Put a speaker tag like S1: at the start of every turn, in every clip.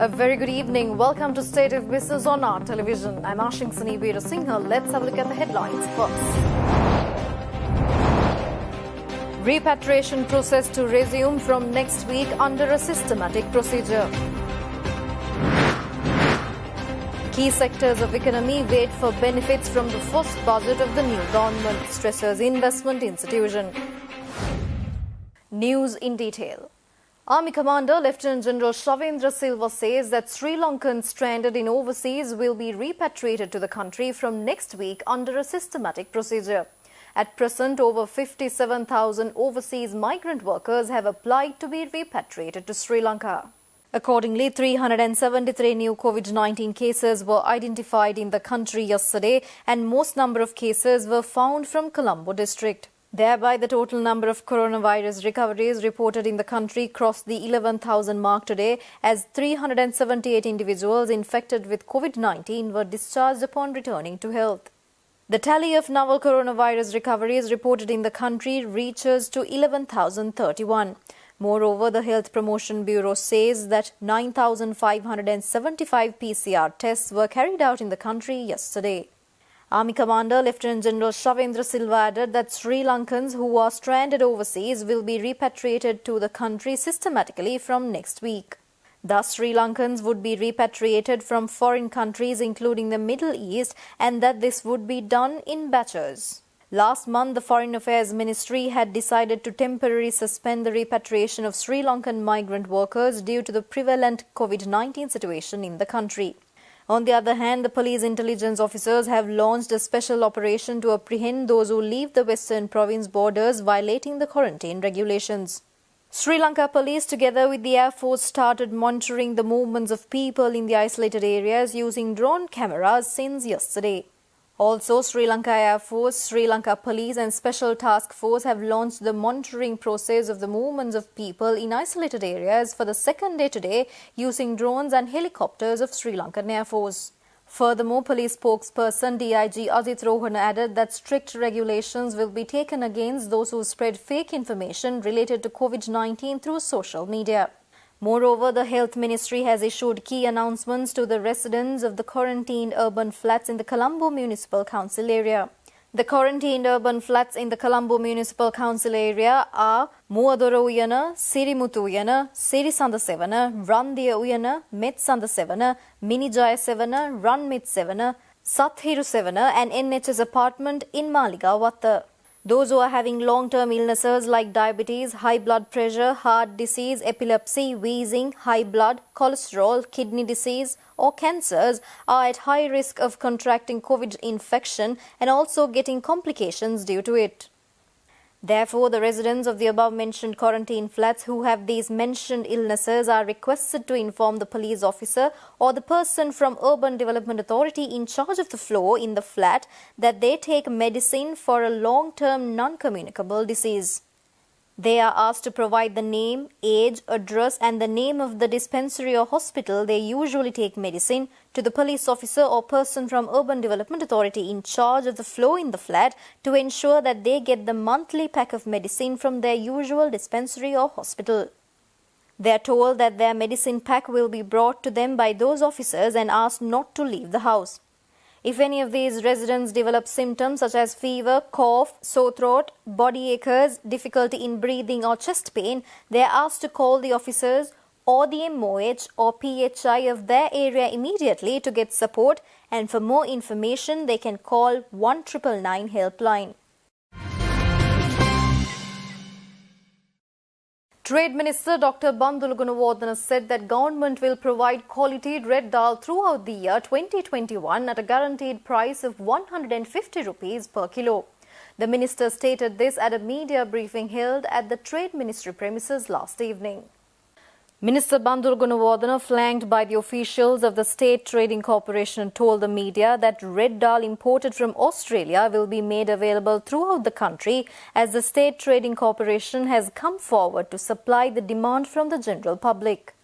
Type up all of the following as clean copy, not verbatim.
S1: A very good evening. Welcome to State of Business on our television. I'm Ashingsani Veera Singha. Let's have a look at the headlines first. Repatriation process to resume from next week under a systematic procedure. Key sectors of economy wait for benefits from the first budget of the new government, stresses investment institution. News in detail. Army Commander Lieutenant General Shavendra Silva says that Sri Lankans stranded in overseas will be repatriated to the country from next week under a systematic procedure. At present, over 57,000 overseas migrant workers have applied to be repatriated to Sri Lanka. Accordingly, 373 new COVID-19 cases were identified in the country yesterday, and most number of cases were found from Colombo district. Thereby, the total number of coronavirus recoveries reported in the country crossed the 11,000 mark today, as 378 individuals infected with COVID-19 were discharged upon returning to health. The tally of novel coronavirus recoveries reported in the country reaches to 11,031. Moreover, the Health Promotion Bureau says that 9,575 PCR tests were carried out in the country yesterday. Army Commander Lieutenant General Shavendra Silva added that Sri Lankans who are stranded overseas will be repatriated to the country systematically from next week. Thus, Sri Lankans would be repatriated from foreign countries including the Middle East, and that this would be done in batches. Last month, the Foreign Affairs Ministry had decided to temporarily suspend the repatriation of Sri Lankan migrant workers due to the prevalent COVID-19 situation in the country. On the other hand, the police intelligence officers have launched a special operation to apprehend those who leave the western province borders violating the quarantine regulations. Sri Lanka police, together with the Air Force, started monitoring the movements of people in the isolated areas using drone cameras since yesterday. Also, Sri Lanka Air Force, Sri Lanka Police and Special Task Force have launched the monitoring process of the movements of people in isolated areas for the second day today using drones and helicopters of Sri Lankan Air Force. Furthermore, police spokesperson DIG Ajit Rohan added that strict regulations will be taken against those who spread fake information related to COVID-19 through social media. Moreover, the Health Ministry has issued key announcements to the residents of the quarantined urban flats in the Colombo Municipal Council area. The quarantined urban flats in the Colombo Municipal Council area are Muadora Uyana, Sirimuthu Uyana, Sirisanda Sevana, Randiya Uyana, Metsanda Sevana, Minijaya Sevana, Ranmit Sevana, Sathiru Sevana and NHS apartment in Maligawatta. Those who are having long-term illnesses like diabetes, high blood pressure, heart disease, epilepsy, wheezing, high blood, cholesterol, kidney disease or cancers are at high risk of contracting COVID infection and also getting complications due to it. Therefore, the residents of the above-mentioned quarantine flats who have these mentioned illnesses are requested to inform the police officer or the person from Urban Development Authority in charge of the floor in the flat that they take medicine for a long-term non-communicable disease. They are asked to provide the name, age, address and the name of the dispensary or hospital they usually take medicine to the police officer or person from Urban Development Authority in charge of the floor in the flat to ensure that they get the monthly pack of medicine from their usual dispensary or hospital. They are told that their medicine pack will be brought to them by those officers and asked not to leave the house. If any of these residents develop symptoms such as fever, cough, sore throat, body aches, difficulty in breathing or chest pain, they are asked to call the officers or the MOH or PHI of their area immediately to get support, and for more information they can call 1999 helpline. Trade Minister Dr. Bandulu Gunawardena said that government will provide quality red dal throughout the year 2021 at a guaranteed price of 150 rupees per kilo. The minister stated this at a media briefing held at the Trade Ministry premises last evening. Minister Bandulu Gunawardena, flanked by the officials of the State Trading Corporation, told the media that red dal imported from Australia will be made available throughout the country as the State Trading Corporation has come forward to supply the demand from the general public.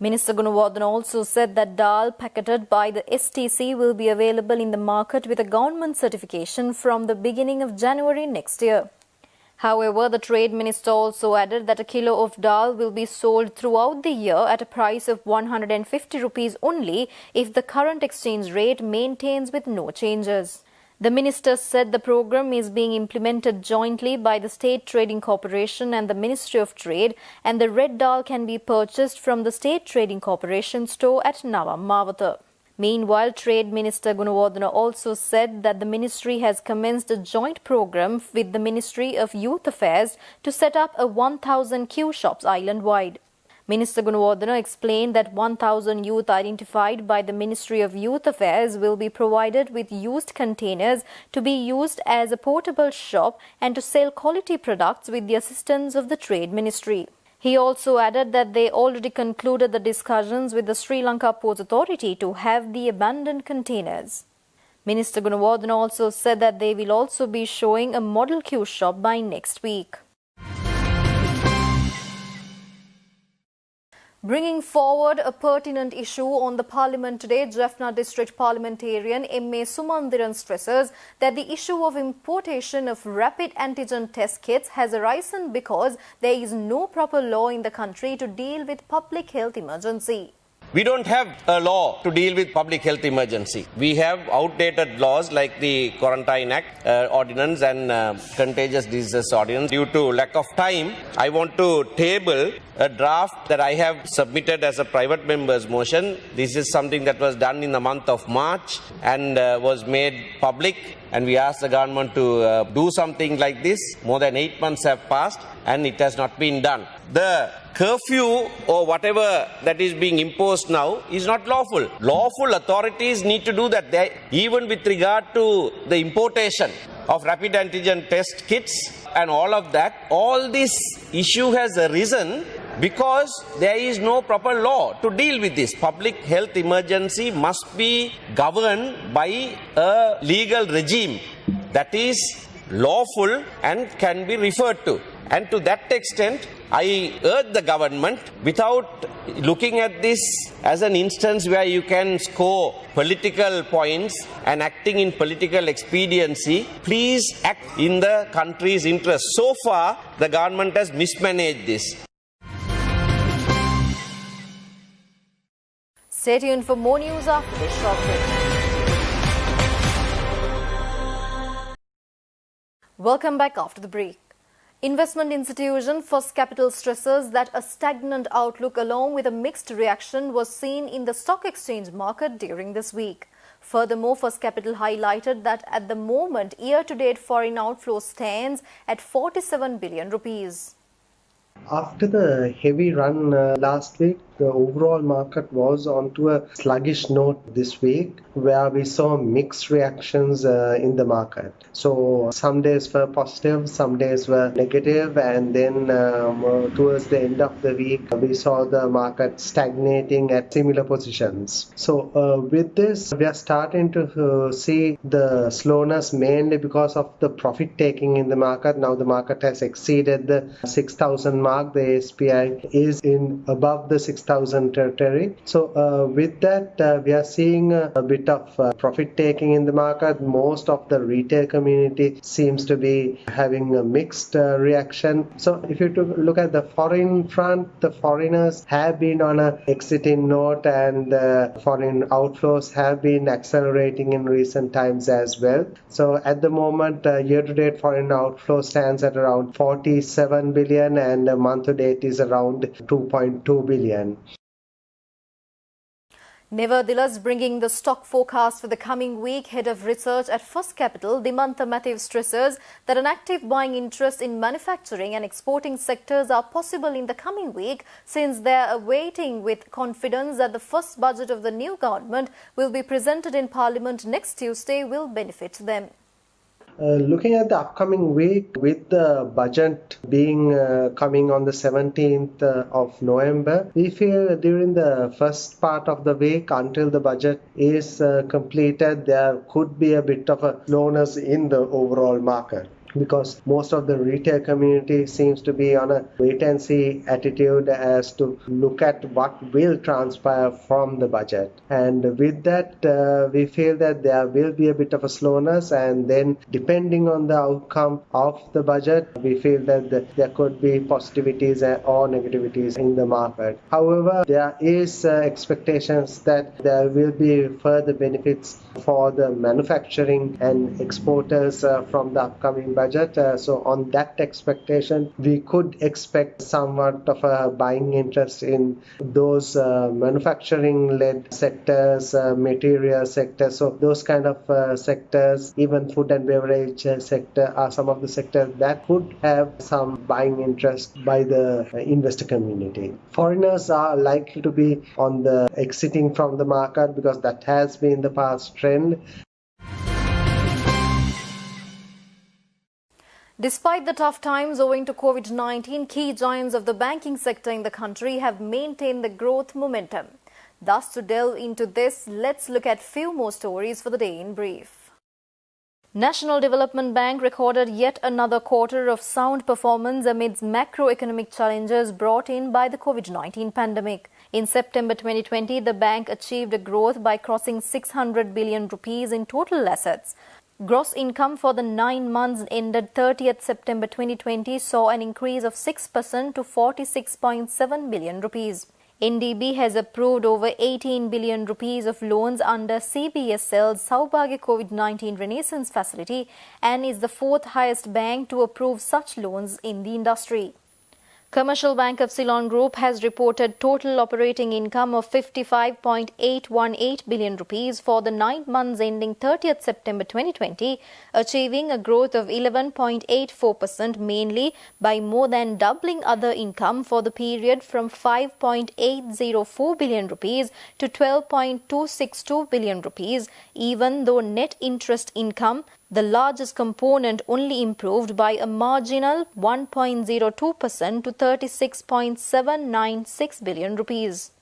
S1: Minister Gunawardena also said that dal packeted by the STC will be available in the market with a government certification from the beginning of January next year. However, the Trade Minister also added that a kilo of dal will be sold throughout the year at a price of 150 rupees only if the current exchange rate maintains with no changes. The minister said the program is being implemented jointly by the State Trading Corporation and the Ministry of Trade, and the red dal can be purchased from the State Trading Corporation store at Nawa Mawatha. Meanwhile, Trade Minister Gunawardena also said that the ministry has commenced a joint program with the Ministry of Youth Affairs to set up a 1,000 Q shops island-wide. Minister Gunawardena explained that 1,000 youth identified by the Ministry of Youth Affairs will be provided with used containers to be used as a portable shop and to sell quality products with the assistance of the Trade Ministry. He also added that they already concluded the discussions with the Sri Lanka Ports Authority to have the abandoned containers. Minister Gunawardena also said that they will also be showing a model Q shop by next week. Bringing forward a pertinent issue on the Parliament today, Jaffna District Parliamentarian M.A. Sumandiran stresses that the issue of importation of rapid antigen test kits has arisen because there is no proper law in the country to deal with public health emergency.
S2: We don't have a law to deal with public health emergency. We have outdated laws like the Quarantine Act ordinance and Contagious Diseases ordinance. Due to lack of time, I want to table a draft that I have submitted as a private member's motion. This is something that was done in the month of March and was made public. And we asked the government to do something like this. More than 8 months have passed and it has not been done. The curfew or whatever that is being imposed now is not lawful. Lawful authorities need to do that. Even with regard to the importation of rapid antigen test kits and all of that, all this issue has arisen because there is no proper law to deal with this. Public health emergency must be governed by a legal regime that is lawful and can be referred to. And to that extent, I urge the government, without looking at this as an instance where you can score political points and acting in political expediency, please act in the country's interest. So far, the government has mismanaged this.
S1: Stay tuned for more news after this short break. Welcome back after the break. Investment institution First Capital stresses that a stagnant outlook along with a mixed reaction was seen in the stock exchange market during this week. Furthermore, First Capital highlighted that at the moment, year-to-date foreign outflow stands at 47 billion rupees.
S3: After the heavy run last week, the overall market was onto a sluggish note this week, where we saw mixed reactions in the market. So some days were positive, some days were negative, and then towards the end of the week, we saw the market stagnating at similar positions. So with this, we are starting to see the slowness mainly because of the profit taking in the market. Now the market has exceeded the 6,000 mark. The SPI is in above the 6,000 territory. So with that, we are seeing a bit of profit taking in the market. Most of the retail community seems to be having a mixed reaction. So if you look at the foreign front, the foreigners have been on a exiting note, and foreign outflows have been accelerating in recent times as well. So at the moment, year-to-date foreign outflow stands at around 47 billion, and month-to-date is around 2.2 billion.
S1: Nevertheless, bringing the stock forecast for the coming week, Head of Research at First Capital, Dimantha Matthew stresses that an active buying interest in manufacturing and exporting sectors are possible in the coming week, since they are awaiting with confidence that the first budget of the new government will be presented in Parliament next Tuesday will benefit them.
S3: Looking at the upcoming week, with the budget being coming on the 17th of November, we feel during the first part of the week until the budget is completed, there could be a bit of a slowness in the overall market. because most of the retail community seems to be on a wait-and-see attitude as to look at what will transpire from the budget. And with that, we feel that there will be a bit of a slowness, and then depending on the outcome of the budget, we feel that there could be positivities or negativities in the market. However, there is expectations that there will be further benefits for the manufacturing and exporters from the upcoming budget. So on that expectation, we could expect somewhat of a buying interest in those manufacturing-led sectors, material sectors. So those kind of sectors, even food and beverage sector, are some of the sectors that could have some buying interest by the investor community. Foreigners are likely to be on the exiting from the market because that has been the past trend.
S1: Despite the tough times owing to COVID-19, key giants of the banking sector in the country have maintained the growth momentum. Thus, to delve into this, let's look at few more stories for the day in brief. National Development Bank recorded yet another quarter of sound performance amidst macroeconomic challenges brought in by the COVID-19 pandemic. In September 2020, the bank achieved a growth by crossing 600 billion rupees in total assets. Gross income for the 9 months ended 30th September 2020 saw an increase of 6% to 46.7 billion rupees. NDB has approved over 18 billion rupees of loans under CBSL's Saubhagya COVID-19 Renaissance Facility and is the fourth highest bank to approve such loans in the industry. Commercial Bank of Ceylon Group has reported total operating income of 55.818 billion rupees for the 9 months ending 30th September 2020, achieving a growth of 11.84%, mainly by more than doubling other income for the period from 5.804 billion rupees to 12.262 billion rupees, even though net interest income, the largest component, only improved by a marginal 1.02% to 36.796 billion rupees.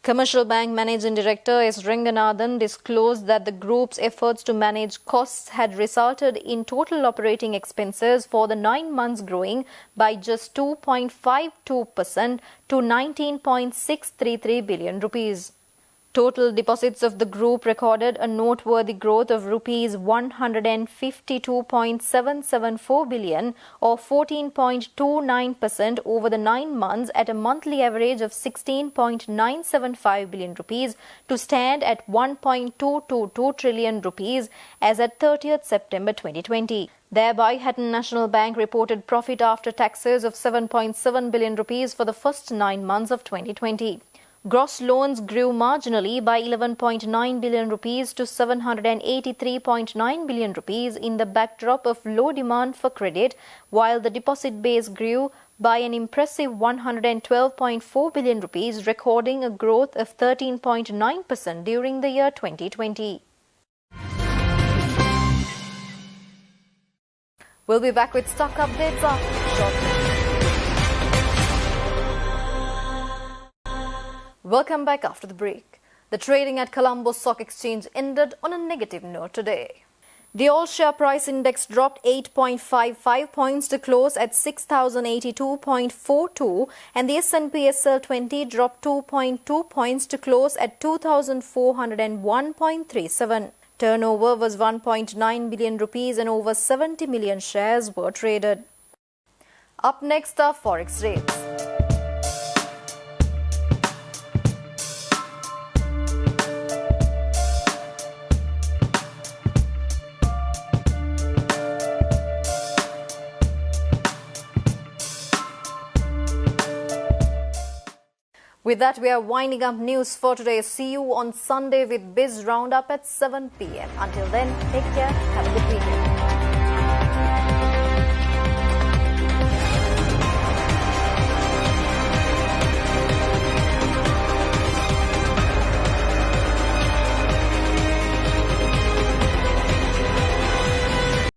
S1: Commercial Bank Managing Director S. Ranganathan disclosed that the group's efforts to manage costs had resulted in total operating expenses for the 9 months growing by just 2.52% to 19.633 billion rupees. Total deposits of the group recorded a noteworthy growth of rupees 152.774 billion or 14.29% over the 9 months at a monthly average of 16.975 billion rupees to stand at 1.222 trillion rupees as at 30th September 2020. Thereby, Hatton National Bank reported profit after taxes of 7.7 billion rupees for the first 9 months of 2020. Gross loans grew marginally by 11.9 billion rupees to 783.9 billion rupees in the backdrop of low demand for credit, while the deposit base grew by an impressive 112.4 billion rupees, recording a growth of 13.9% during the year 2020. We'll be back with stock updates after shortly. Welcome back after the break. The trading at Colombo Stock Exchange ended on a negative note today. The all-share price index dropped 8.55 points to close at 6,082.42 and the S&P SL20 dropped 2.2 points to close at 2,401.37. Turnover was 1.9 billion rupees and over 70 million shares were traded. Up next are Forex rates. With that, we are winding up news for today. See you on Sunday with Biz Roundup at 7 p.m. Until then, take care. Have a good weekend.